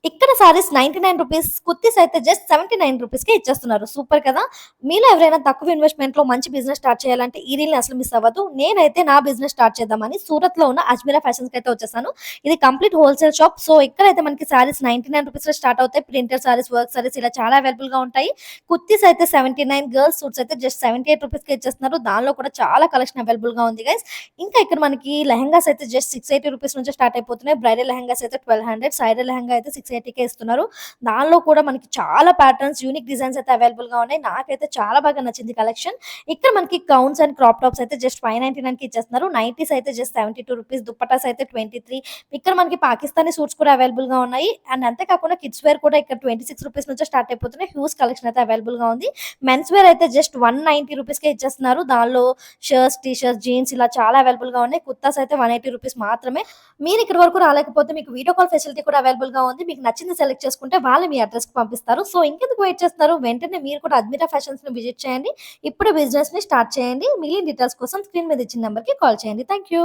ఇక్కడ సారీస్ 99 రూపీస్, కుర్తీస్ అయితే జస్ట్ 79 రూపీస్‌కే ఇచ్చేస్తున్నారు. సూపర్ కదా! మీలో ఎవరైనా తక్కువ ఇన్వెస్ట్‌మెంట్‌లో మంచి బిజినెస్ స్టార్ట్ చేయాలంటే ఈ రీల్‌ని అసలు మిస్ అవ్వద్దు. నేనైతే నా బిజినెస్ స్టార్ట్ చేద్దామని సూరత్‌లో ఉన్న అజ్మీరా ఫ్యాషన్స్‌కైతే వచ్చేసాను. ఇది కంప్లీట్ హోల్‌సేల్ షాప్. సో, ఇక్కడైతే మనకి సారీస్ 99 రూపీస్‌లో స్టార్ట్ అవుతాయి. ప్రింటెడ్ సారీస్, వర్క్ సారీస్ ఇలా చాలా అవైలబుల్‌గా ఉంటాయి. కుర్తీస్ అయితే 79, గర్ల్స్ సూట్స్ అయితే జస్ట్ 78 రూపీస్‌కే ఇచ్చేస్తున్నారు. దానిలో కూడా చాలా కలెక్షన్ అవైలబుల్‌గా ఉంది గైస్. ఇంకా ఇక్కడ మనకి లెహెంగాస్ అయితే జస్ట్ 680 రూపీస్ నుంచి స్టార్ట్ అయిపోతున్నాయి. బ్రైడల్ లెహెంగాస్ అయితే 1200, సైడల్ లెహెంగా అయితే 680కే ఇస్తున్నారు. దానిలో కూడా మనకి చాలా ప్యాటర్న్స్, యూనిక్ డిజైన్స్ అయితే అవైలబుల్‌గా ఉన్నాయి. నాకైతే చాలా బాగా నచ్చింది కలెక్షన్. ఇక్కడ మనకి గౌన్స్ అండ్ క్రాప్ టాప్స్ అయితే జస్ట్ 599కి ఇచ్చేస్తున్నారు. నైటీస్ అయితే జస్ట్ 72 రూపీస్, దుప్పటాస్ అయితే 23. ఇక్కడ మనకి పాకిస్తానీ సూట్స్ కూడా అవైలబుల్‌గా ఉన్నాయి. అండ్ అంతే కాకుండా కిడ్స్ వేర్ కూడా ఇక్కడ 26 రూపీస్ నుంచే స్టార్ట్ అయిపోతున్నాయి. హ్యూజ్ కలెక్షన్ అయితే అవైలబుల్‌గా ఉంది. మెన్స్ వేర్ అయితే జస్ట్ 190 రూపీస్‌కే ఇచ్చేస్తున్నారు. దానిలో షర్ట్స్, టీ షర్ట్స్, జీన్స్ ఇలా చాలా అవైలబుల్‌గా ఉన్నాయి. కుర్తాస్ అయితే 180 రూపీస్ మాత్రమే. మీరు ఇక్కడి వరకు రాలేకపోతే మీకు వీడియో కాల్ ఫెసిలిటీ కూడా అవైలబుల్‌గా ఉంది. మీకు నచ్చింది సెలెక్ట్ చేసుకుంటే వాళ్ళు మీ అడ్రెస్‌కి పంపిస్తారు. సో, ఇంకెందుకు వెయిట్ చేస్తున్నారు? వెంటనే మీరు కూడా అద్మిరా ఫ్యాషన్స్‌ని విజిట్ చేయండి. ఇప్పుడే బిజినెస్‌ని స్టార్ట్ చేయండి. మిగిలిన డీటెయిల్స్ కోసం స్క్రీన్ మీద ఇచ్చిన నంబర్‌కి కాల్ చేయండి. Thank you.